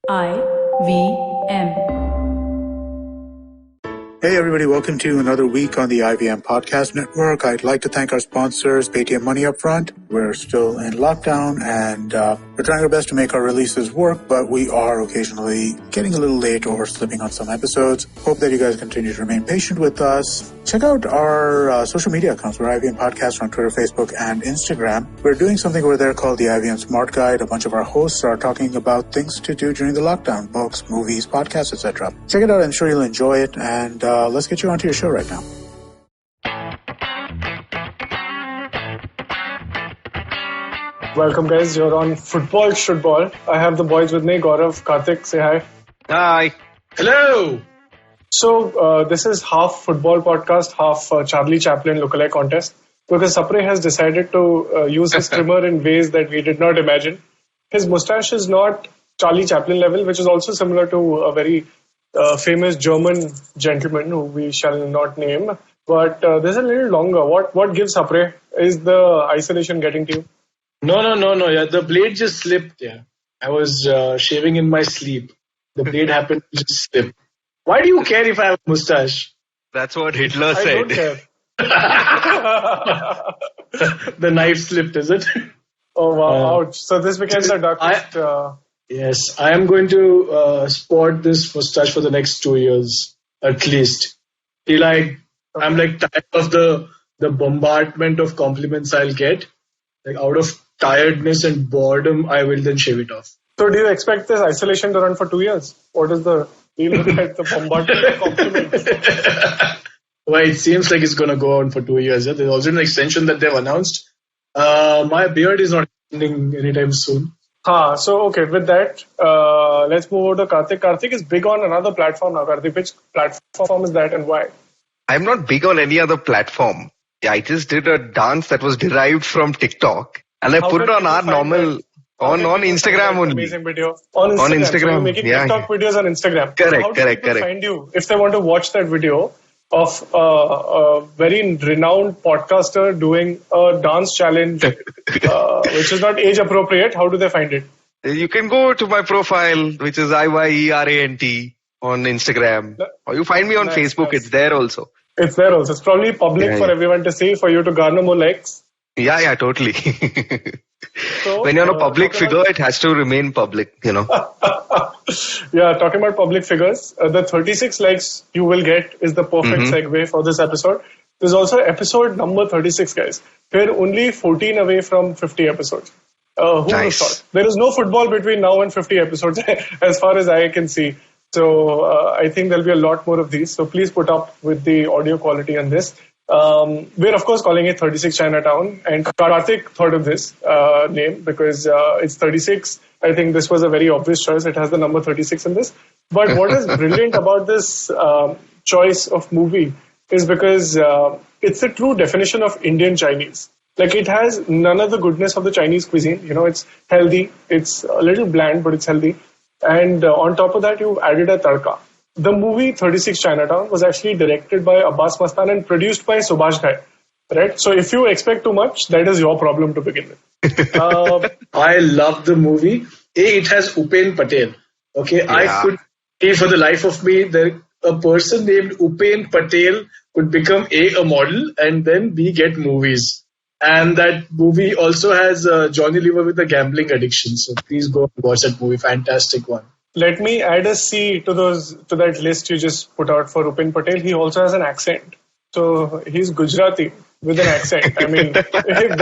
IVM. Hey everybody, welcome to another week on the IVM Podcast Network. I'd like to thank our sponsors, Paytm Money Upfront. We're still in lockdown and we're trying our best to make our releases work, but we are occasionally getting a little late or slipping on some episodes. Hope that you guys continue to remain patient with us. Check out our social media accounts. We're IVM Podcast on Twitter, Facebook, and Instagram. We're doing something over there called the IVM Smart Guide. A bunch of our hosts are talking about things to do during the lockdown, books, movies, podcasts, etc. Check it out. I'm sure you'll enjoy it. And let's get you onto your show right now. Welcome, guys. You're on Football Shootball. I have the boys with me. Gaurav, Karthik, say hi. Hi. Hello. So, this is half football podcast, half Charlie Chaplin lookalike contest. Because Sapre has decided to use his trimmer in ways that we did not imagine. His mustache is not Charlie Chaplin level, which is also similar to a very famous German gentleman who we shall not name. But this is a little longer. What gives Sapre? Is the isolation getting to you? No. Yeah, the blade just slipped. Yeah, I was shaving in my sleep. The blade happened to just slip. Why do you care if I have a mustache? That's what Hitler said. I don't care. The knife slipped, is it? Oh, wow. Ouch. So this becomes the darkest... Yes, I am going to sport this mustache for the next 2 years, at least. I'm tired of the bombardment of compliments I'll get. Like out of tiredness and boredom, I will then shave it off. So do you expect this isolation to run for 2 years? What is the deal with the bombardment of compliments? Well, it seems like it's going to go on for 2 years. Yeah? There's also an extension that they've announced. My beard is not ending anytime soon. So, okay, with that, let's move over to Karthik. Karthik is big on another platform now. Karthik, which platform is that and why? I'm not big on any other platform. Yeah, I just did a dance that was derived from TikTok. And I put it on our normal... On Instagram only. Amazing video. On Instagram. So you're making TikTok videos on Instagram. Correct, how do people find you if they want to watch that video of a very renowned podcaster doing a dance challenge, which is not age appropriate? How do they find it? You can go to my profile, which is IYERANT on Instagram. Or you find me on Facebook. Nice. It's there also. It's there also. It's probably public for everyone to see, for you to garner more likes. Yeah, totally. So, when you're a public figure, it has to remain public, you know. Yeah, talking about public figures, the 36 likes you will get is the perfect segue for this episode. There's also episode number 36, guys. We're only 14 away from 50 episodes. Who would have thought? There is no football between now and 50 episodes, as far as I can see. So I think there'll be a lot more of these. So please put up with the audio quality on this. We're of course calling it 36 Chinatown, and Karthik thought of this name because it's 36. I think this was a very obvious choice. It has the number 36 in this. But what is brilliant about this choice of movie is because it's the true definition of Indian Chinese. Like, it has none of the goodness of the Chinese cuisine. You know, it's healthy. It's a little bland, but it's healthy. And on top of that, you've added a tadka. The movie 36 Chinatown was actually directed by Abbas Mastan and produced by Subhash Ghai. Right? So if you expect too much, that is your problem to begin with. I love the movie. It has Upen Patel. Okay, yeah. I could say for the life of me that a person named Upen Patel could become a model and then B, get movies. And that movie also has Johnny Lever with a gambling addiction. So please go watch that movie. Fantastic one. Let me add a C to that list you just put out for Upen Patel. He also has an accent. So he's Gujarati with an accent. I mean, if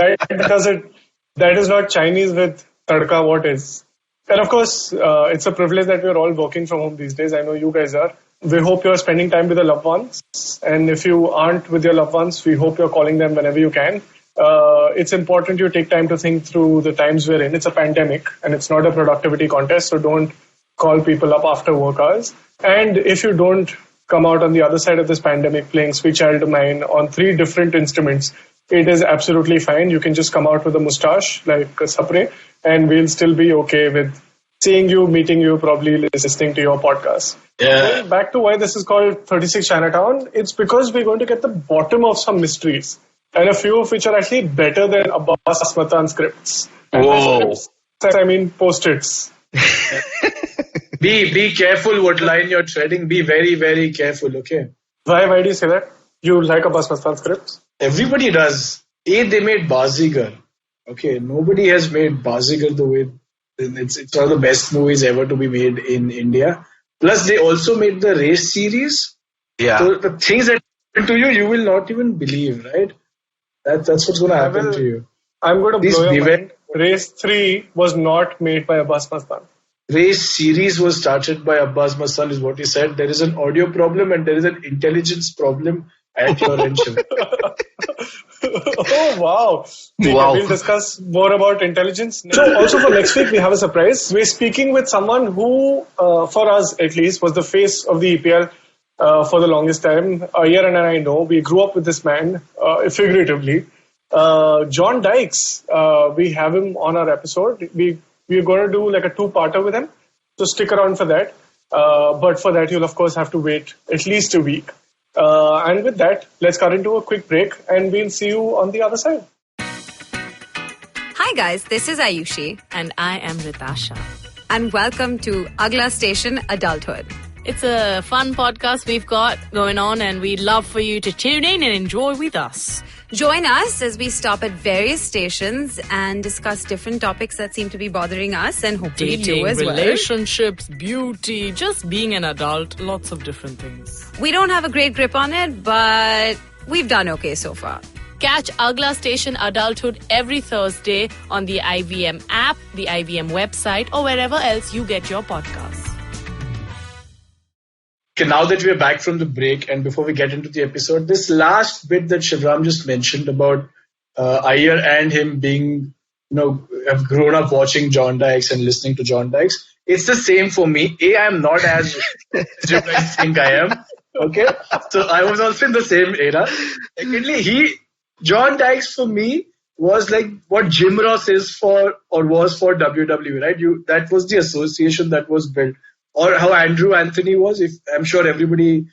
that is not Chinese with tadka, what is? And of course, it's a privilege that we're all working from home these days. I know you guys are. We hope you're spending time with your loved ones. And if you aren't with your loved ones, we hope you're calling them whenever you can. It's important you take time to think through the times we're in. It's a pandemic and it's not a productivity contest. So don't call people up after work hours. And if you don't come out on the other side of this pandemic playing Sweet Child of Mine on 3 different instruments, it is absolutely fine. You can just come out with a mustache like Sapre, and we'll still be okay with seeing you, meeting you, probably listening to your podcast. Yeah. Going back to why this is called 36 Chinatown, it's because we're going to get the bottom of some mysteries, and a few of which are actually better than Abbas Matan scripts. And Whoa. I mean post-its. Be careful what line you're treading. Be very, very careful, okay? Why do you say that? You like Abbas Mastan scripts? Everybody does. They made Bazigar. Okay, nobody has made Bazigar the way it's one of the best movies ever to be made in India. Plus, they also made the Race series. Yeah. So the things that happen to you, you will not even believe, right? That's what's going to happen to you. I'm going to blow your mind. Race 3 was not made by Abbas Mastan. Race series was started by Abbas Mastan is what he said. There is an audio problem and there is an intelligence problem at your end. Oh, wow. We'll discuss more about intelligence. So also for next week, we have a surprise. We're speaking with someone who, for us at least, was the face of the EPL for the longest time. Iyer and I know. We grew up with this man, figuratively. John Dykes, we have him on our episode. We're going to do like a 2-parter with him. So stick around for that. But for that, you'll of course have to wait at least a week. And with that, let's cut into a quick break and we'll see you on the other side. Hi guys, this is Ayushi. And I am Ritasha. And welcome to Agla Station Adulthood. It's a fun podcast we've got going on and we'd love for you to tune in and enjoy with us. Join us as we stop at various stations and discuss different topics that seem to be bothering us and hopefully Dating, you as well. Relationships, beauty, just being an adult, lots of different things. We don't have a great grip on it, but we've done okay so far. Catch Agla Station Adulthood every Thursday on the IVM app, the IVM website, or wherever else you get your podcasts. Okay, now that we're back from the break and before we get into the episode, this last bit that Sivaram just mentioned about Iyer and him being, have grown up watching John Dykes and listening to John Dykes, it's the same for me. I'm not as you guys think I am. Okay, so I was also in the same era. Secondly, John Dykes for me was like what Jim Ross is for or was for WWE, right? That was the association that was built. Or how Andrew Anthony was. I'm sure everybody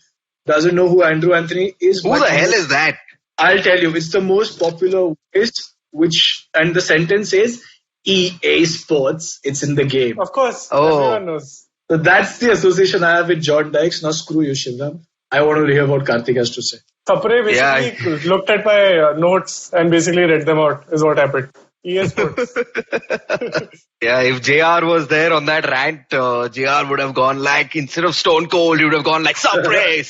doesn't know who Andrew Anthony is. Who the hell is that? I'll tell you. It's the most popular voice, and the sentence is EA Sports. It's in the game. Of course. Everyone knows. So that's the association I have with John Dykes. Now screw you, Sivaram. I want to hear what Karthik has to say. Sapre basically looked at my notes and basically read them out is what happened. EA Sports. Yeah, if JR was there on that rant, JR would have gone like, instead of Stone Cold, he would have gone like, Sapre.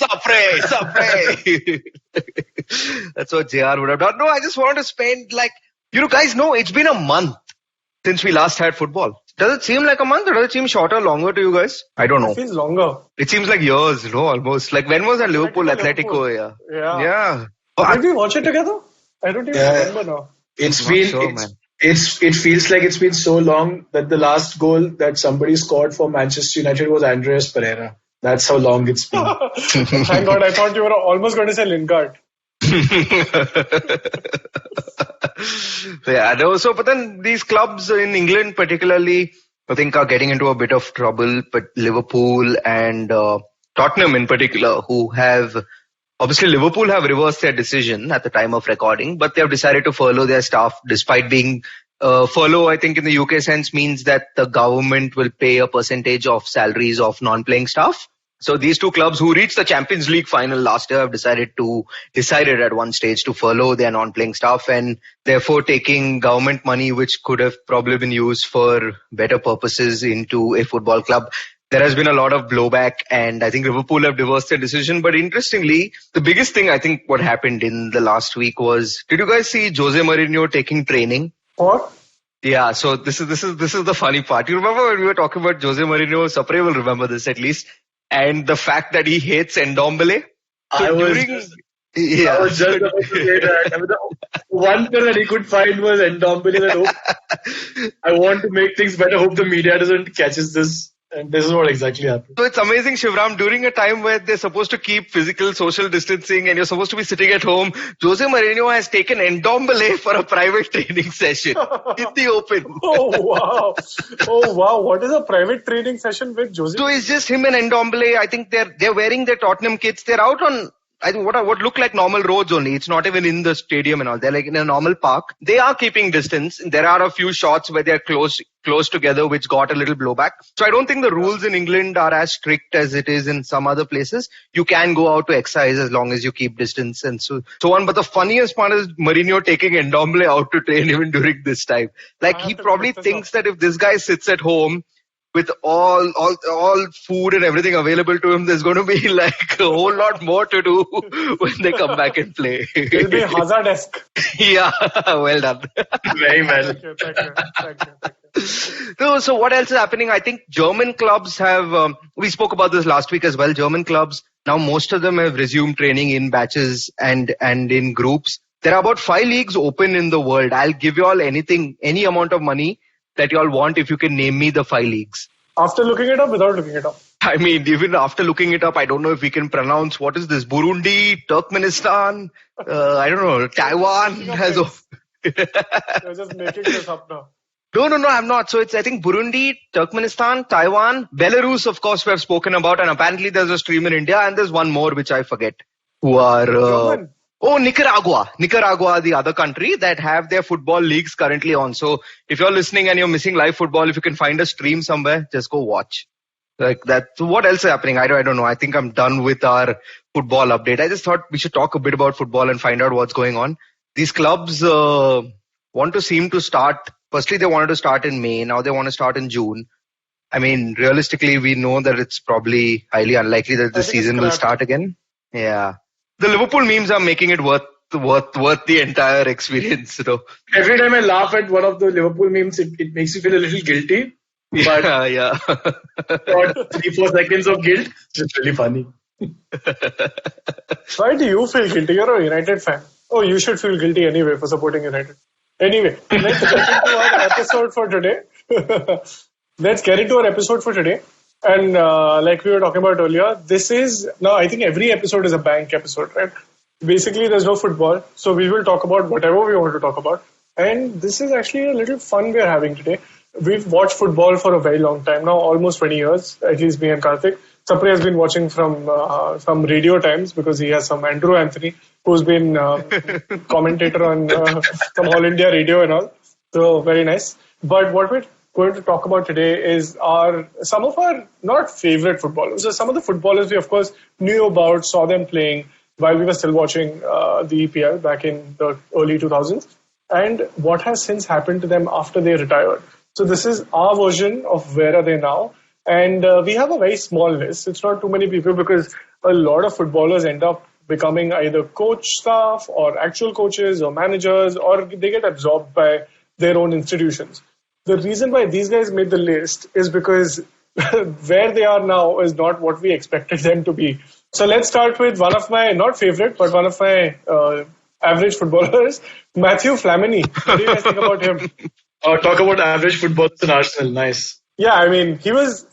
That's what JR would have done. No, I just wanted to spend guys know it's been a month since we last had football. Does it seem like a month or does it seem shorter, longer to you guys? I don't know. It feels longer. It seems like years, almost. Like when was that Atletico? Yeah. Did we watch it together? I don't even remember now. It feels like it's been so long that the last goal that somebody scored for Manchester United was Andreas Pereira. That's how long it's been. Thank God, I thought you were almost going to say Lingard. But then these clubs in England particularly, I think are getting into a bit of trouble, but Liverpool and Tottenham in particular, obviously, Liverpool have reversed their decision at the time of recording, but they have decided to furlough their staff despite being furlough, I think in the UK sense means that the government will pay a percentage of salaries of non-playing staff. So these two clubs who reached the Champions League final last year have decided at one stage to furlough their non-playing staff and therefore taking government money which could have probably been used for better purposes into a football club. There has been a lot of blowback and I think Liverpool have reversed their decision. But interestingly, the biggest thing I think what happened in the last week was, did you guys see Jose Mourinho taking training? What? Yeah, so this is the funny part. You remember when we were talking about Jose Mourinho, Sapre will remember this at least, and the fact that he hates Ndombele. I was just about to say that. I mean, the one thing that he could find was Ndombele. I want to make things better. Hope the media doesn't catches this. And this is what exactly happened. So it's amazing, Sivaram, during a time where they're supposed to keep physical social distancing and you're supposed to be sitting at home, Jose Mourinho has taken Ndombele for a private training session in the open. Oh, wow. What is a private training session with Jose? So it's just him and Ndombele. I think they're wearing their Tottenham kits. They're out on I think what look like normal roads only. It's not even in the stadium and all. They're like in a normal park. They are keeping distance. There are a few shots where they're close together, which got a little blowback. So I don't think the rules in England are as strict as it is in some other places. You can go out to exercise as long as you keep distance and so on. But the funniest part is Mourinho taking Ndombele out to train even during this time. Like he probably thinks that if this guy sits at home with all food and everything available to him, there's going to be like a whole lot more to do when they come back and play. It'll be Hazard-esque. Yeah, well done. Very well. Thank you. So what else is happening? I think German clubs have, we spoke about this last week as well, German clubs, now most of them have resumed training in batches and in groups. There are about 5 leagues open in the world. I'll give you all any amount of money that you all want if you can name me the 5 leagues. After looking it up, without looking it up? I mean, even after looking it up, I don't know if we can pronounce, what is this? Burundi, Turkmenistan, I don't know, Taiwan has... You're just making this up now. No, I'm not. So it's, I think, Burundi, Turkmenistan, Taiwan, Belarus, of course, we have spoken about, and apparently there's a stream in India, and there's one more which I forget, who are... Nicaragua, the other country that have their football leagues currently on. So if you're listening and you're missing live football, if you can find a stream somewhere, just go watch. Like that. So what else is happening? I don't know. I think I'm done with our football update. I just thought we should talk a bit about football and find out what's going on. These clubs want to seem to start. Firstly, they wanted to start in May. Now they want to start in June. I mean, realistically, we know that it's probably highly unlikely that the season will start again. Yeah. The Liverpool memes are making it worth the entire experience. Every time I laugh at one of the Liverpool memes, it makes you feel a little guilty. But yeah. 3-4 seconds of guilt, it's really funny. Why do you feel guilty? You're a United fan. Oh, you should feel guilty anyway for supporting United. Anyway, let's get into our episode for today. And like we were talking about earlier, I think every episode is a bank episode, right? Basically, there's no football, so we will talk about whatever we want to talk about. And this is actually a little fun we're having today. We've watched football for a very long time now, almost 20 years, at least me and Karthik. Sapri has been watching from some radio times because he has some Andrew Anthony, who's been commentator on some All India radio and all. So, very nice. But what we're going to talk about today is some of our not favorite footballers. So some of the footballers we of course knew about, saw them playing while we were still watching the EPL back in the early 2000s, and what has since happened to them after they retired. So this is our version of where are they now, and we have a very small list. It's not too many people because a lot of footballers end up becoming either coach staff or actual coaches or managers, or they get absorbed by their own institutions. The reason why these guys made the list is because where they are now is not what we expected them to be. So let's start with one of my, not favorite, but one of my average footballers, Matthew Flamini. What do you guys think about him? Talk about average footballers in Arsenal. Nice. Yeah, I mean, he was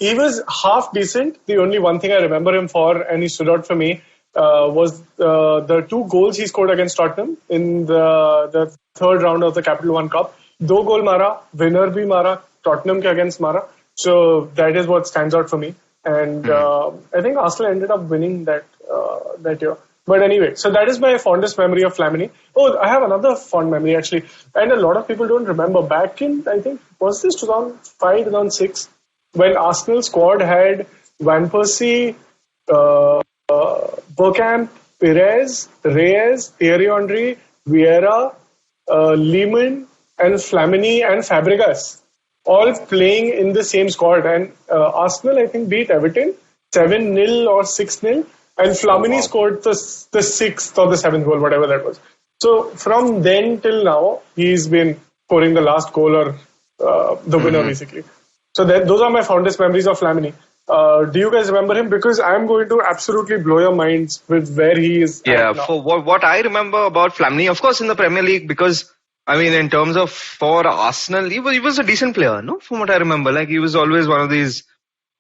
half decent. The only one thing I remember him for, and he stood out for me, was the 2 goals he scored against Tottenham in the third round of the Capital One Cup. 2 goal mara, winner bhi mara, Tottenham ke against mara. So that is what stands out for me. And I think Arsenal ended up winning that year. But anyway, so that is my fondest memory of Flamini. Oh, I have another fond memory actually. And a lot of people don't remember. Back in, I think, was this 2005, 2006? When Arsenal squad had Van Persie, Bergkamp, Perez, Reyes, Thierry Henry, Vieira, Lehmann, and Flamini and Fabregas, all playing in the same squad. And Arsenal, I think, beat Everton 7-0 or 6-0. And Flamini scored the 6th or the 7th goal, whatever that was. So from then till now, he's been scoring the last goal or the winner, basically. So those are my fondest memories of Flamini. Do you guys remember him? Because I'm going to absolutely blow your minds with where he is. Yeah, for what I remember about Flamini, of course, in the Premier League, because I mean, in terms of for Arsenal, he was a decent player, no? From what I remember, like he was always one of these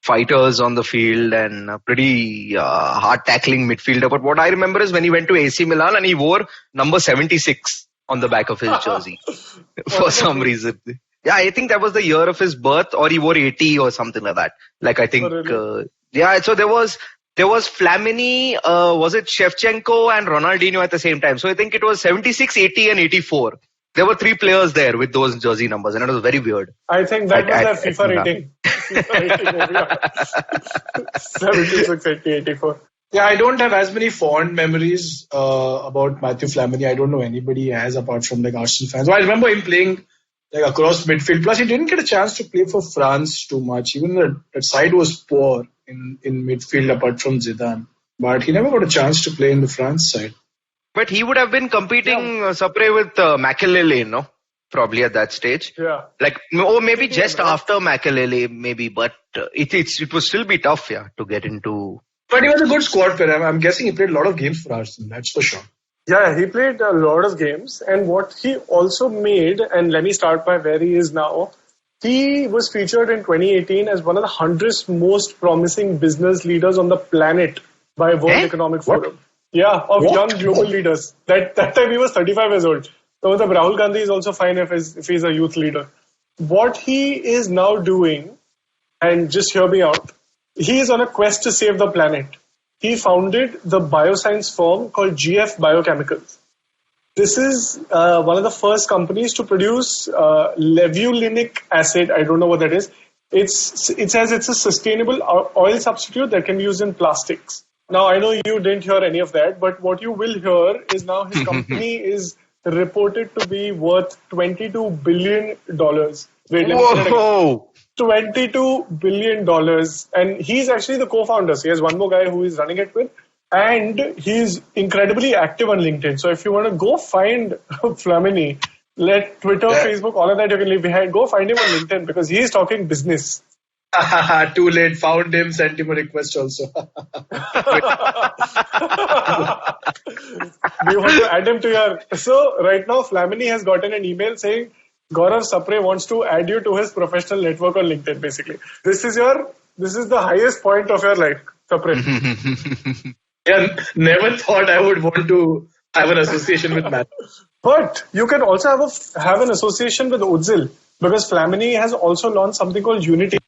fighters on the field and a pretty hard tackling midfielder. But what I remember is when he went to AC Milan and he wore number 76 on the back of his jersey for some reason. Yeah, I think that was the year of his birth, or he wore 80 or something like that. Like I think, so there was there was Flamini, was it Shevchenko and Ronaldinho at the same time. So I think it was 76, 80 and 84. There were 3 players there with those jersey numbers, and it was very weird. I think that was their FIFA rating. FIFA rating 76, 80, 84. Yeah, I don't have as many fond memories about Matthew Flamini. I don't know anybody he has apart from like Arsenal fans. Well, I remember him playing like across midfield. Plus, he didn't get a chance to play for France too much. Even that side was poor in midfield apart from Zidane. But he never got a chance to play in the France side. But he would have been competing Sapre with Makelele, no? Probably at that stage. Yeah. Like, or maybe just after Makelele, maybe. But it would still be tough, to get into. But he was a good squad player. I'm guessing he played a lot of games for Arsenal. That's for sure. Yeah, he played a lot of games. And what he also made, and let me start by where he is now. He was featured in 2018 as one of the 100 most promising business leaders on the planet by World Economic Forum. Yeah, of young global leaders. That time he was 35 years old. So the Rahul Gandhi is also fine if he's a youth leader. What he is now doing, and just hear me out, he is on a quest to save the planet. He founded the bioscience firm called GF Biochemicals. This is one of the first companies to produce levulinic acid. I don't know what that is. It says it's a sustainable oil substitute that can be used in plastics. Now, I know you didn't hear any of that, but what you will hear is now his company is reported to be worth $22 billion. Wait, Whoa! $22 billion. And he's actually the co-founder. So he has one more guy who is running it with. And he's incredibly active on LinkedIn. So if you want to go find Flamini, let Twitter, Facebook, all of that you can leave behind. Go find him on LinkedIn because he's talking business. Too late. Found him, sent him a request also. Do you want to add him to your... So right now, Flamini has gotten an email saying, Gaurav Sapre wants to add you to his professional network on LinkedIn, basically. This is the highest point of your life, Sapre. Yeah, never thought I would want to have an association with Matt. But you can also have an association with Ozil because Flamini has also launched something called Unity,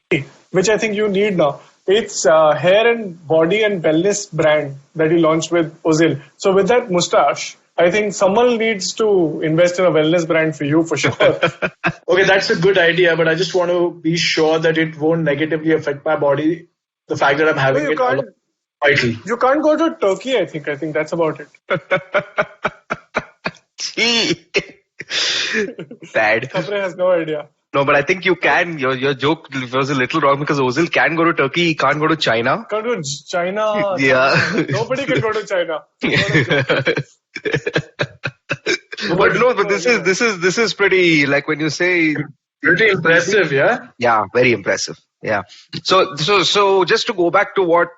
which I think you need now. It's hair and body and wellness brand that he launched with Ozil. So with that mustache, I think someone needs to invest in a wellness brand for you for sure. Okay, that's a good idea, but I just want to be sure that it won't negatively affect my body. The fact that I'm having it vital. You can't go to Turkey, I think. I think that's about it. Bad. Sapre has no idea. No, but I think you can. Your joke was a little wrong because Ozil can go to Turkey, he can't go to China. Can't go to China. Yeah. Nobody can go to China. But this is pretty, like when you say... Pretty impressive, yeah? Yeah, very impressive. Yeah. So just to go back to what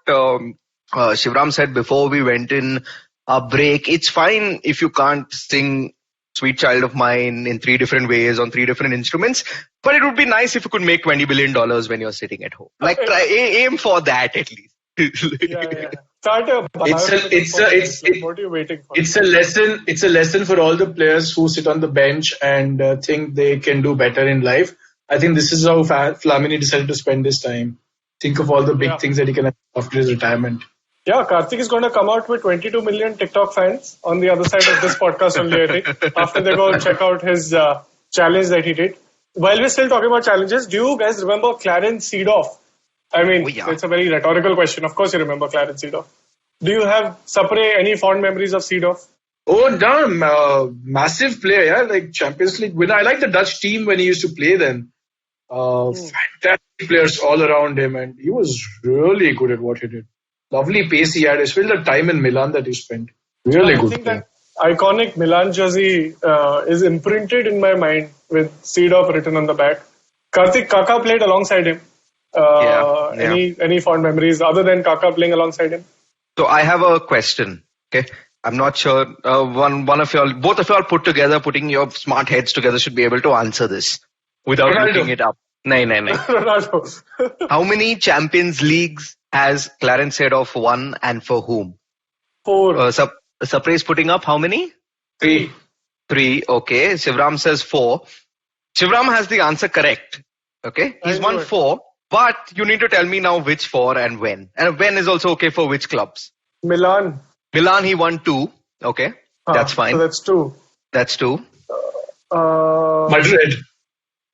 Sivaram said before we went in a break, it's fine if you can't sing Sweet Child of Mine in 3 different ways on 3 different instruments, but it would be nice if you could make $20 billion when you're sitting at home. Like aim for that at least. Yeah. Start a what are you waiting for? It's a lesson for all the players who sit on the bench and think they can do better in life. I think this is how Flamini decided to spend his time. Think of all the big things that he can have after his retirement. Yeah, Karthik is going to come out with 22 million TikTok fans on the other side of this podcast only, I think, after they go and check out his challenge that he did. While we're still talking about challenges, do you guys remember Clarence Seedorf? I mean, It's a very rhetorical question. Of course you remember Clarence Seedorf. Do you have, Sapre, any fond memories of Seedorf? Oh, damn. Massive player, yeah. Like Champions League winner. I like the Dutch team when he used to play then. Fantastic players all around him, and he was really good at what he did. Lovely pace he had, especially the time in Milan that he spent. Really good. I think that iconic Milan jersey is imprinted in my mind with Seedorf written on the back. Karthik, Kaka played alongside him. Any fond memories other than Kaka playing alongside him? So I have a question. Okay, I'm not sure. Both of y'all put together, putting your smart heads together, should be able to answer this without looking it up. No. Ronaldo. How many Champions Leagues has Clarence Seedorf won and for whom? 4. Sapre is putting up how many? 3. 3. Okay. Sivaram says 4. Sivaram has the answer correct. Okay. He's won 4. But you need to tell me now which for and when. And when is also okay for which clubs. Milan. Milan, he won 2. Okay, that's fine. So that's 2. That's 2. Madrid.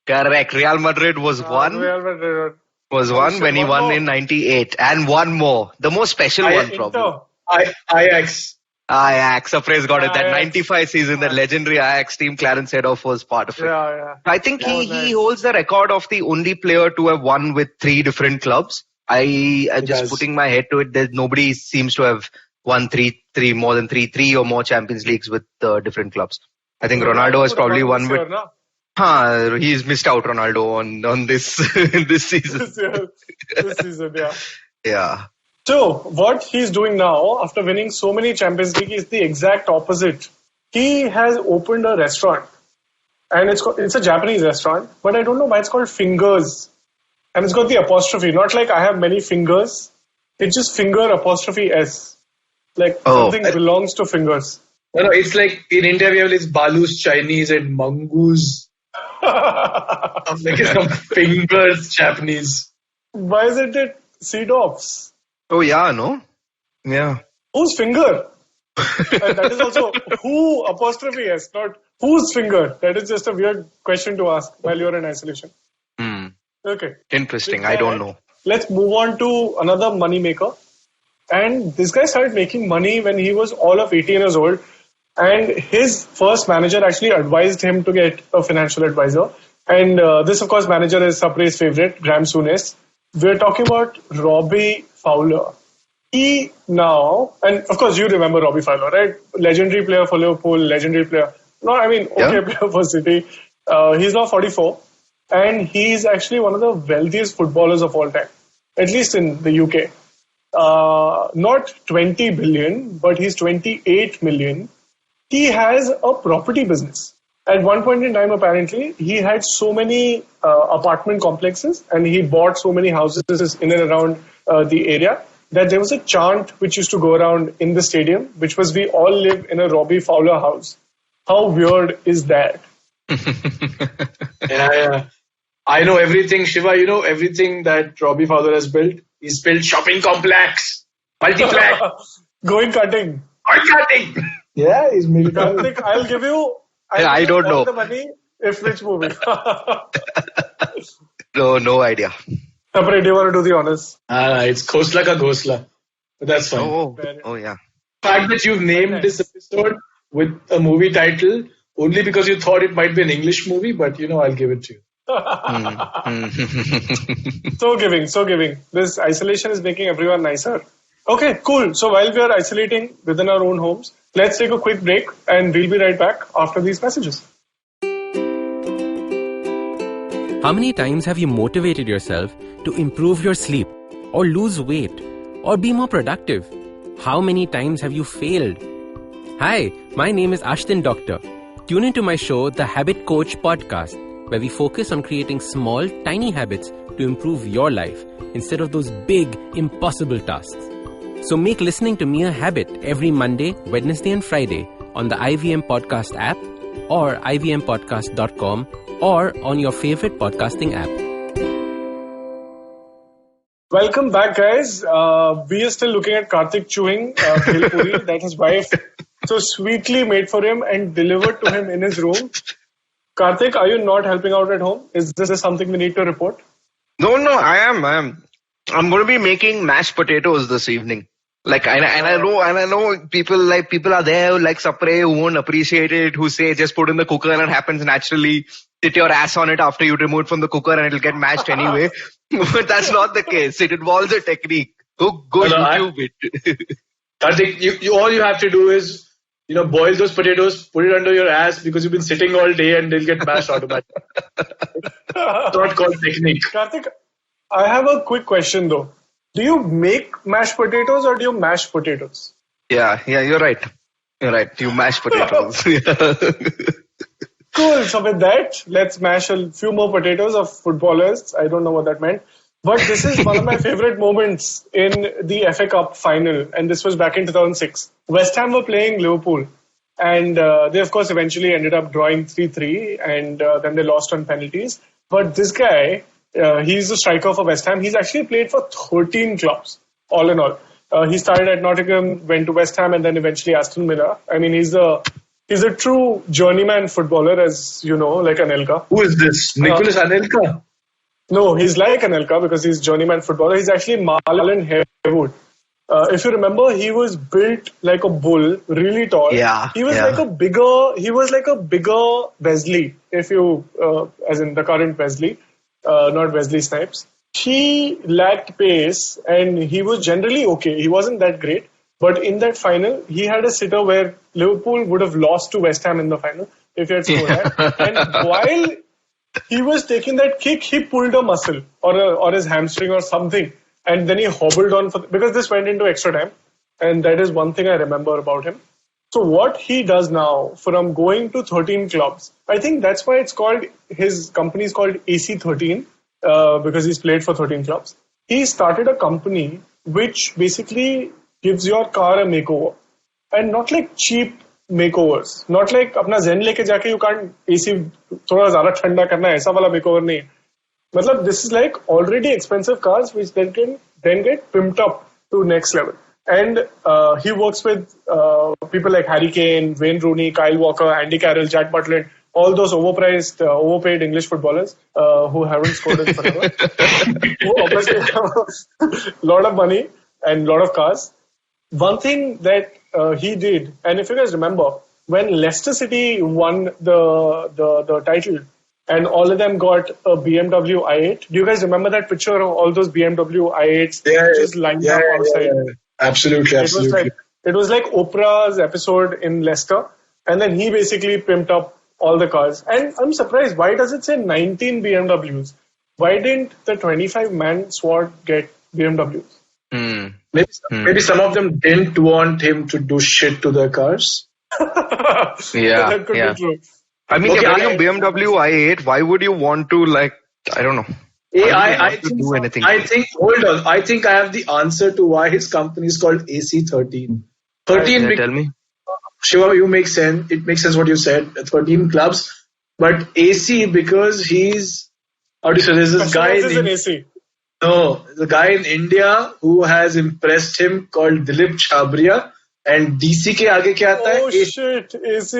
Correct. Real Madrid was 1. Real Madrid. Was 1 when he won in 98. And 1 more. The most special one probably. Ajax. Ajax, Surprise got it. That 95 season, that legendary Ajax team, Clarence Seedorf was part of it. Yeah. I think he holds the record of the only player to have won with 3 different clubs. I'm just putting my head to it. There's nobody seems to have won more than 3 or more Champions Leagues with different clubs. I think Ronaldo has probably won with. He's missed out, Ronaldo, on this this season. This season, yeah. Yeah. So, what he's doing now, after winning so many Champions League, is the exact opposite. He has opened a restaurant. And it's a Japanese restaurant, but I don't know why it's called Fingers. And it's got the apostrophe, not like I have many fingers. It's just finger apostrophe S. Like something belongs to fingers. No, it's like in India we have this Balu's Chinese and Mango's. I'm like some fingers Japanese. Why isn't it Seedorf's? Oh yeah, no? Yeah. Whose finger? And that is also who apostrophe S, not whose finger. That is just a weird question to ask while you're in isolation. Okay. Interesting. I don't know. Let's move on to another money maker. And this guy started making money when he was all of 18 years old. And his first manager actually advised him to get a financial advisor. And this, of course, manager is Sapre's favorite, Graham Souness. We're talking about Robbie Fowler. He now, and of course you remember Robbie Fowler, right? Legendary player for Liverpool, legendary player. Player for City. He's now 44. And he's actually one of the wealthiest footballers of all time, at least in the UK. Not 20 billion, but he's 28 million. He has a property business. At one point in time, apparently, he had so many apartment complexes and he bought so many houses in and around the area that there was a chant which used to go around in the stadium, which was, "We all live in a Robbie Fowler house." How weird is that? I know everything, Shiva. You know everything that Robbie Fowler has built. He's built shopping complex, multiplex, going cutting. Yeah, he's made it. I'll give you. I don't know the money. If which movie? No idea. Sapre, do you want to do the honors? It's Khosla ka Ghosla. But that's fine. Oh yeah. The fact that you've named this episode with a movie title only because you thought it might be an English movie, but I'll give it to you. So giving. This isolation is making everyone nicer. Okay, cool. So while we are isolating within our own homes, let's take a quick break and we'll be right back after these messages. How many times have you motivated yourself to improve your sleep or lose weight or be more productive? How many times have you failed? Hi, my name is Ashton Doctor. Tune into my show, The Habit Coach Podcast, where we focus on creating small, tiny habits to improve your life instead of those big, impossible tasks. So make listening to me a habit every Monday, Wednesday and Friday on the IVM Podcast app or ivmpodcast.com or on your favorite podcasting app. Welcome back, guys. We are still looking at Karthik chewing bhel puri that his wife so sweetly made for him and delivered to him in his room. Karthik, are you not helping out at home? Is this something we need to report? No, I am. I'm going to be making mashed potatoes this evening. I know people are there like Sapre who won't appreciate it, who say just put in the cooker and it happens naturally. Sit your ass on it after you remove it from the cooker and it'll get mashed anyway. But that's not the case. It involves a technique. Go YouTube it. Karthik, all you have to do is, boil those potatoes, put it under your ass because you've been sitting all day and they'll get mashed automatically. It's not called technique. Karthik, I have a quick question though. Do you make mashed potatoes or do you mash potatoes? Yeah, you're right. You mash potatoes. Cool. So with that, let's mash a few more potatoes of footballers. I don't know what that meant. But this is one of my favorite moments in the FA Cup final. And this was back in 2006. West Ham were playing Liverpool. And they, of course, eventually ended up drawing 3-3. And then they lost on penalties. But this guy He's the striker for West Ham. He's actually played for 13 clubs, all in all. He started at Nottingham, went to West Ham, and then eventually Aston Villa. I mean, he's a true journeyman footballer, as you know, like Anelka. Who is this? Nicholas Anelka? No, he's like Anelka because he's journeyman footballer. He's actually Marlon Harewood. If you remember, he was built like a bull, really tall. Yeah. He was like a bigger Wesley, if you, as in the current Wesley, not Wesley Snipes. He lacked pace and he was generally okay. He wasn't that great. But in that final, he had a sitter where Liverpool would have lost to West Ham in the final if he had scored that. And while he was taking that kick, he pulled a muscle or his hamstring or something. And then he hobbled on because this went into extra time. And that is one thing I remember about him. So what he does now, from going to 13 clubs, I think that's why his company is called AC13, because he's played for 13 clubs. He started a company which basically gives your car a makeover. And not like cheap makeovers. Not like अपना zen लेके जाके you can't AC थोड़ा ज़्यादा ठंडा करना है, ऐसा वाला makeover नहीं है. मतलब this is like already expensive cars which then get pimped up to next level. And he works with people like Harry Kane, Wayne Rooney, Kyle Walker, Andy Carroll, Jack Butland, all those overpaid English footballers who haven't scored in forever. Who obviously have a lot of money and a lot of cars. One thing that he did, and if you guys remember, when Leicester City won the title and all of them got a BMW i8, do you guys remember that picture of all those BMW i8s just lined up outside? Yeah. Absolutely. It was like Oprah's episode in Leicester, and then he basically pimped up all the cars. And I'm surprised, why does it say 19 BMWs? Why didn't the 25-man squad get BMWs? Maybe some of them didn't want him to do shit to their cars. That could be true. I mean, you're getting a BMW i8. Why would you want to, I don't know. I think, hold on. I think I have the answer to why his company is called AC13. 13, tell me. Shiva, you make sense. It makes sense what you said. 13 clubs. But AC because he's, how do you say, there's this guy the guy in India who has impressed him called Dilip Chhabria. And DC के आगे क्या आता है? Oh shit, AC.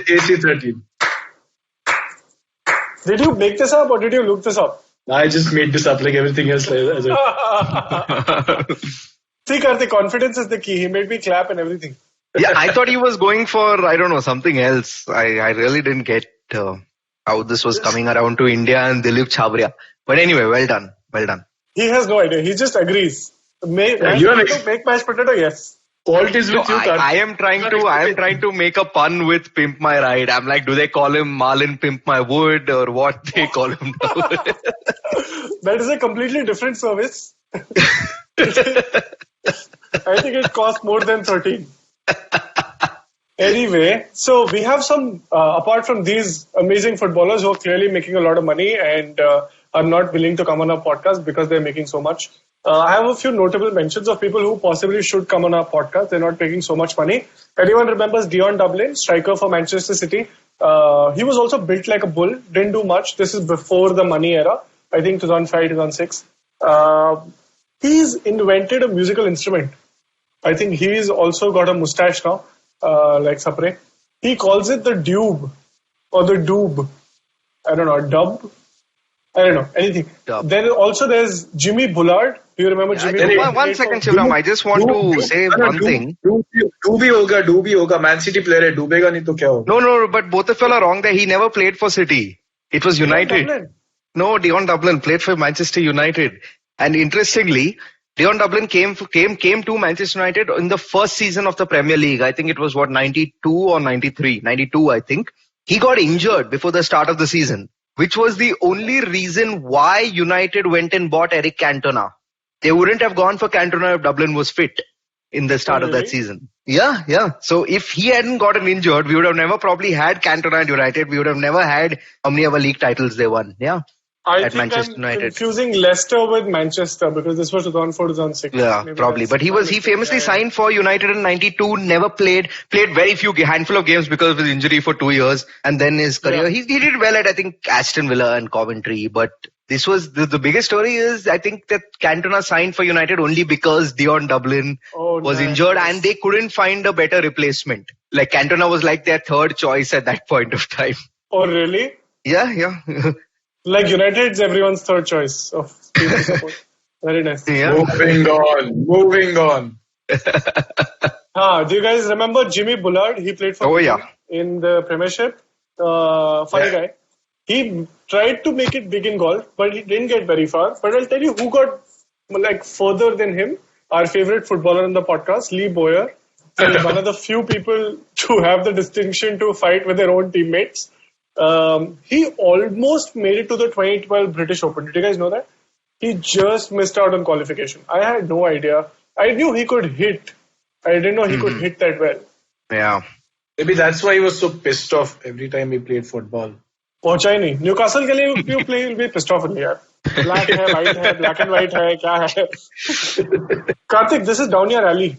AC13. Did you make this up or did you look this up? I just made this up like everything else. See, Karthik, confidence is the key. He made me clap and everything. Yeah, I thought he was going for, I don't know, something else. I really didn't get how this was coming around to India and Dilip Chhabria. But anyway, well done. He has no idea. He just agrees. Make mashed potato, yes. Fault is with you, Karthik. I am trying to make a pun with Pimp My Ride. I'm like, do they call him Marlin Pimp My Wood or what they call him now? That is a completely different service. I think it costs more than 13. Anyway, so we have some, apart from these amazing footballers who are clearly making a lot of money and are not willing to come on our podcast because they're making so much. I have a few notable mentions of people who possibly should come on our podcast. They're not making so much money. Anyone remembers Dion Dublin, striker for Manchester City? He was also built like a bull, didn't do much. This is before the money era, I think 2005, 2006. He's invented a musical instrument. I think he's also got a mustache now, like Sapre. He calls it the dube or the doob. I don't know, dub? I don't know, anything. Then also there's Jimmy Bullard. Do you remember Jimmy Bullard? One second, Sivaram. I just want to say one thing. Dooby hoga. Man City player hai. Doobega nahi to kya hoga? No, but both of you are wrong there. He never played for City. It was United. No, Dion Dublin played for Manchester United. And interestingly, Dion Dublin came to Manchester United in the first season of the Premier League. I think it was 92 or 93? 92, I think. He got injured before the start of the season, which was the only reason why United went and bought Eric Cantona. They wouldn't have gone for Cantona if Dublin was fit in the start of that season. Yeah. So if he hadn't gotten injured, we would have never probably had Cantona at United. We would have never had how many ever league titles they won. Yeah. I think I'm confusing Leicester with Manchester because this was 2004, 2006. Yeah, maybe probably. But he famously signed for United in 92, never played very few, handful of games because of his injury for 2 years. And then his career, he did well at, I think, Aston Villa and Coventry. But This was the biggest story is I think that Cantona signed for United only because Dion Dublin was injured and they couldn't find a better replacement. Like Cantona was like their third choice at that point of time. Oh, really? Yeah. Like United's everyone's third choice of people support. Very nice. Yeah. Moving on. Do you guys remember Jimmy Bullard? He played for in the Premiership. Funny guy. He tried to make it big in golf, but he didn't get very far. But I'll tell you who got further than him. Our favorite footballer in the podcast, Lee Boyer. One of the few people to have the distinction to fight with their own teammates. He almost made it to the 2012 British Open. Did you guys know that? He just missed out on qualification. I had no idea. I knew he could hit. I didn't know he could hit that well. Yeah. Maybe that's why he was so pissed off every time he played football. पहुंचा ही नहीं Newcastle के लिए you play will be pissed off with me यार black है white है black and white है क्या है Karthik, this is down your alley.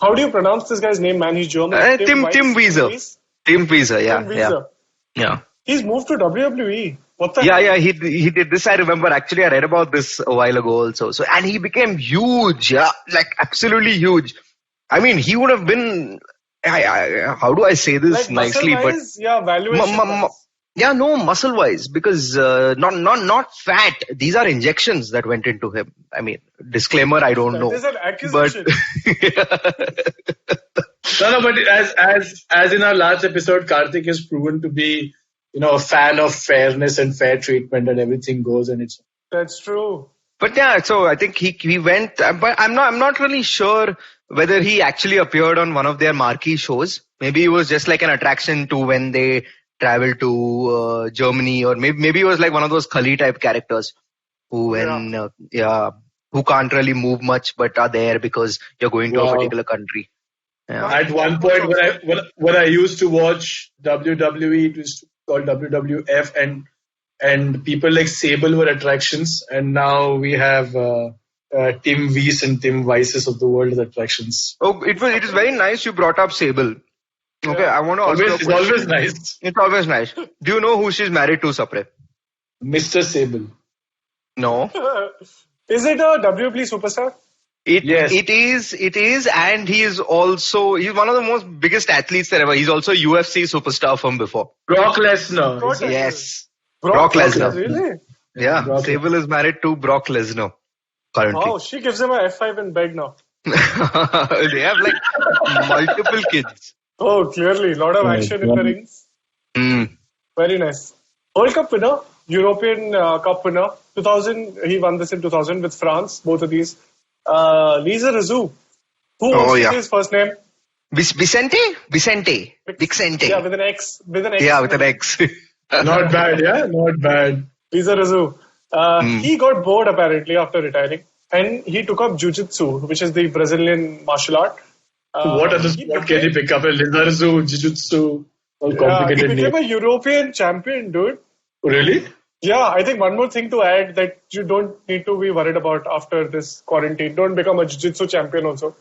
How do you pronounce this guy's name, man? He's German. Tim Wieser. Yeah. He's moved to WWE. What the Yeah, he did this. I remember actually I read about this a while ago also. So and he became huge, like absolutely huge. I mean, he would have been how do I say this like nicely, but valuation muscle wise, because not fat. These are injections that went into him. I mean, disclaimer, I don't know. That is an accusation. No, but as in our last episode, Karthik is proven to be, a fan of fairness and fair treatment, and everything goes, and it's. That's true. But yeah, so I think he went, but I'm not really sure whether he actually appeared on one of their marquee shows. Maybe it was just like an attraction to when they travel to Germany, or maybe it was like one of those Khali type characters who who can't really move much but are there because you're going to a particular country. Yeah. At one point when I used to watch WWE, it was called WWF, and people like Sable were attractions, and now we have Tim Weiss and Tim Weisses of the world as attractions. Oh, it is very nice you brought up Sable. Okay, I want to ask you a question. It's always nice. It's always nice. Do you know who she's married to, Sapre? Mr. Sable. No. Is it a WWE superstar? Yes. It is, and he's one of the most biggest athletes there ever. He's also a UFC superstar from before. Brock Lesnar. Yes. Brock Lesnar. Really? Yeah. Sable is married to Brock Lesnar currently. Wow, she gives him a F5 in bed now. They have like multiple kids. Oh, clearly. A lot of action in the rings. Very nice. World Cup winner, European Cup winner. 2000, he won this in 2000 with France, both of these. Lisa Rizou. Who was his first name? Vicente. Yeah, with an X. Yeah, with an X. Not bad. Lisa Rizou. He got bored apparently after retiring, and he took up Jiu-Jitsu, which is the Brazilian martial art. What other sport can he pick up? Lisa Rizou, Jiu-Jitsu, all complicated. He became a European champion, dude. Really? Yeah, I think one more thing to add that you don't need to be worried about after this quarantine. Don't become a Jiu-Jitsu champion also.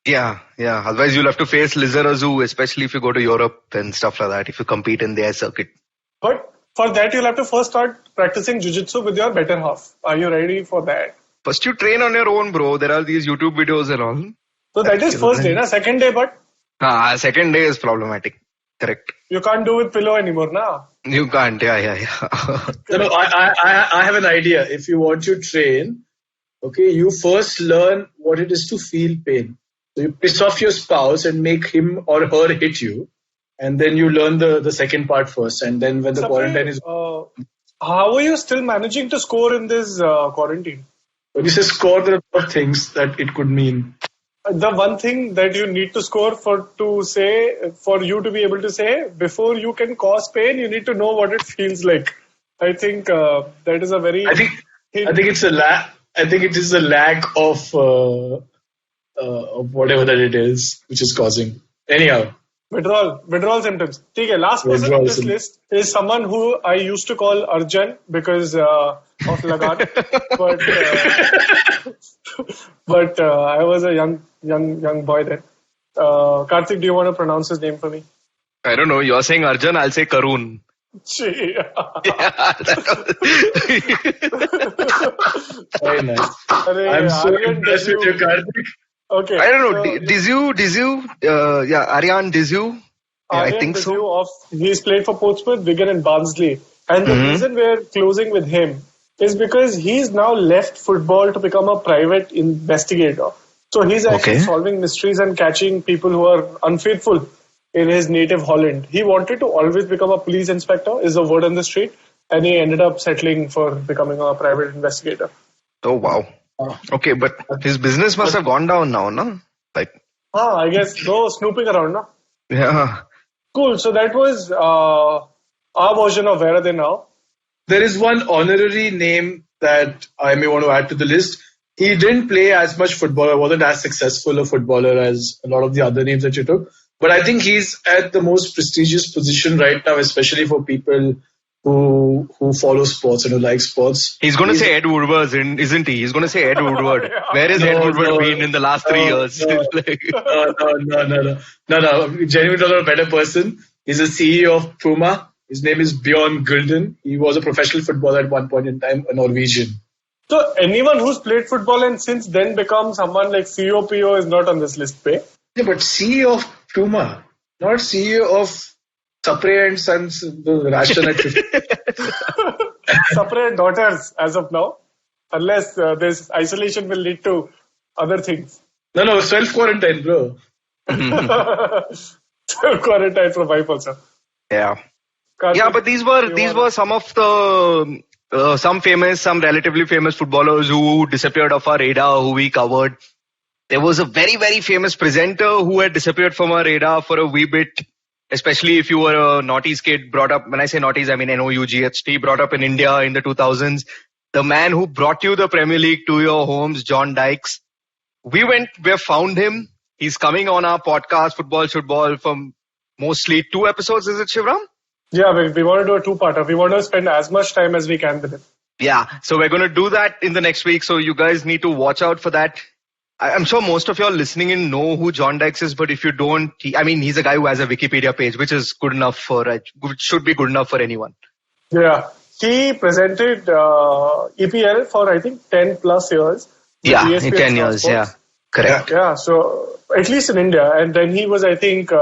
Yeah. Otherwise you'll have to face Lisa Rizou, especially if you go to Europe and stuff like that, if you compete in their circuit. But for that, you'll have to first start practicing Jiu-Jitsu with your better half. Are you ready for that? First you train on your own, bro. There are these YouTube videos and all. So that is first day, na? Second day, but? Second day is problematic. Correct. You can't do with pillow anymore, na? You can't, yeah. No, I have an idea. If you want to train, okay, you first learn what it is to feel pain. So you piss off your spouse and make him or her hit you. And then you learn the second part first. And then when the quarantine is... how are you still managing to score in this quarantine? When you say score, there are a lot of things that it could mean. The one thing that you need to score for you to be able to say, before you can cause pain, you need to know what it feels like. I think that is a very... I think it's a lack. I think it is a lack of whatever that it is, which is causing. Anyhow. Withdrawal symptoms. Okay, last person on this list is someone who I used to call Arjun because of Lagan. But I was a young boy then. Karthik, do you want to pronounce his name for me? I don't know. You're saying Arjun, I'll say Karun. Gee. Very nice. I'm so impressed with you, Karthik. Okay. I don't know. Dizu? Aryan Dizu? I think so. He's played for Portsmouth, Wigan and Barnsley. And the reason we're closing with him is because he's now left football to become a private investigator. So he's actually solving mysteries and catching people who are unfaithful in his native Holland. He wanted to always become a police inspector, is the word on the street, and he ended up settling for becoming a private investigator. Oh, wow. Okay, but his business must have gone down now, no? I guess, no snooping around, no? Yeah. Cool, so that was our version of Where Are They Now? There is one honorary name that I may want to add to the list. He didn't play as much football, or wasn't as successful a footballer as a lot of the other names that you took. But I think he's at the most prestigious position right now, especially for people who follow sports and who like sports. He's going to say Ed Woodward, isn't he? He's going to say Ed Woodward. Where has Ed Woodward been in the last 3 years? No. Genuinely talking about a better person. He's the CEO of Puma. His name is Bjorn Gulden. He was a professional footballer at one point in time, a Norwegian. So anyone who's played football and since then become someone like CEO PO is not on this list, Pay? Yeah, but CEO of Puma, not CEO of Sapre and Sons, the ration at 50. Sapre and daughters as of now, unless this isolation will lead to other things. No, self-quarantine, bro. Self-quarantine from wife also. Yeah. Yeah, but these were some of the some relatively famous footballers who disappeared off our radar, who we covered. There was a very, very famous presenter who had disappeared from our radar for a wee bit, especially if you were a noughties kid brought up. When I say noughties, I mean NOUGHT, brought up in India in the 2000s. The man who brought you the Premier League to your homes, John Dykes. We have found him. He's coming on our podcast, Football Shootball, for mostly 2 episodes, is it, Sivaram? Yeah, we want to do a 2-parter. We want to spend as much time as we can with him. Yeah, so we're going to do that in the next week. So you guys need to watch out for that. I'm sure most of y'all listening in know who John Dykes is, but if you don't, he's a guy who has a Wikipedia page, which is good enough should be good enough for anyone. Yeah, he presented EPL for I think 10 plus years. Yeah, in 10 years, sports. Yeah, correct. Yeah, so at least in India, and then he was, I think,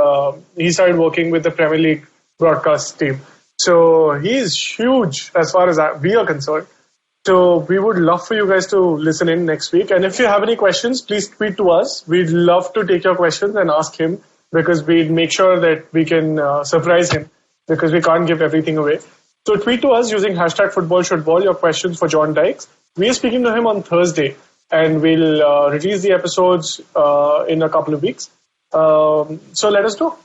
he started working with the Premier League broadcast team. So he's huge as far as we are concerned. So we would love for you guys to listen in next week. And if you have any questions, please tweet to us. We'd love to take your questions and ask him, because we'd make sure that we can surprise him, because we can't give everything away. So tweet to us using #FootballShootball your questions for John Dykes. We are speaking to him on Thursday, and we'll release the episodes in a couple of weeks. So let us know.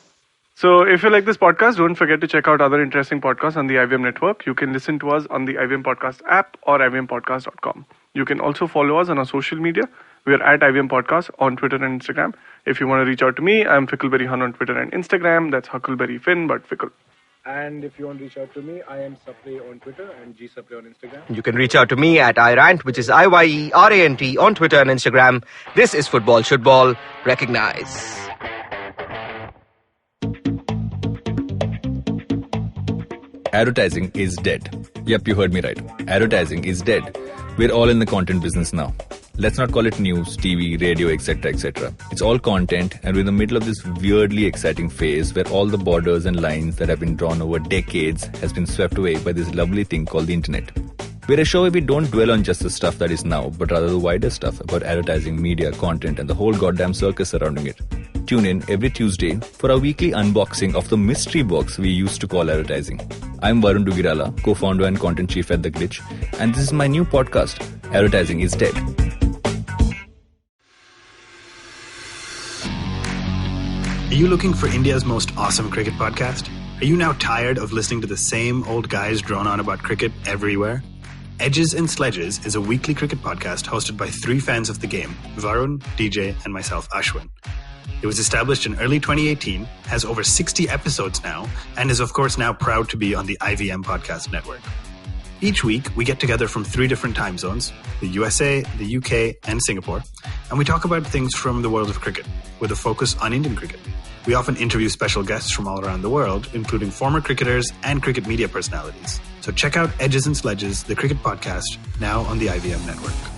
So if you like this podcast, don't forget to check out other interesting podcasts on the IVM network. You can listen to us on the IVM Podcast app or ivmpodcast.com. You can also follow us on our social media. We are at IVM Podcast on Twitter and Instagram. If you want to reach out to me, I'm Fickleberry Hun on Twitter and Instagram. That's Huckleberry Finn, but Fickle. And if you want to reach out to me, I am Sapre on Twitter and G Sapre on Instagram. You can reach out to me at iRant, which is IYERANT on Twitter and Instagram. This is Football Shootball. Recognize. Advertising is dead. Yep, you heard me right. Advertising is dead. We're all in the content business now. Let's not call it news, TV, radio, etc., etc. It's all content, and we're in the middle of this weirdly exciting phase where all the borders and lines that have been drawn over decades has been swept away by this lovely thing called the internet. We're a show where we don't dwell on just the stuff that is now, but rather the wider stuff about advertising, media, content, and the whole goddamn circus surrounding it. Tune in every Tuesday for our weekly unboxing of the mystery box we used to call advertising. I'm Varun Dugirala, co-founder and content chief at The Glitch, and this is my new podcast, Advertising is Dead. Are you looking for India's most awesome cricket podcast? Are you now tired of listening to the same old guys drone on about cricket everywhere? Edges and Sledges is a weekly cricket podcast hosted by 3 fans of the game, Varun, DJ, and myself, Ashwin. It was established in early 2018, has over 60 episodes now, and is of course now proud to be on the IVM Podcast Network. Each week, we get together from 3 different time zones, the USA, the UK, and Singapore, and we talk about things from the world of cricket, with a focus on Indian cricket. We often interview special guests from all around the world, including former cricketers and cricket media personalities. So check out Edges and Sledges, the cricket podcast, now on the IVM network.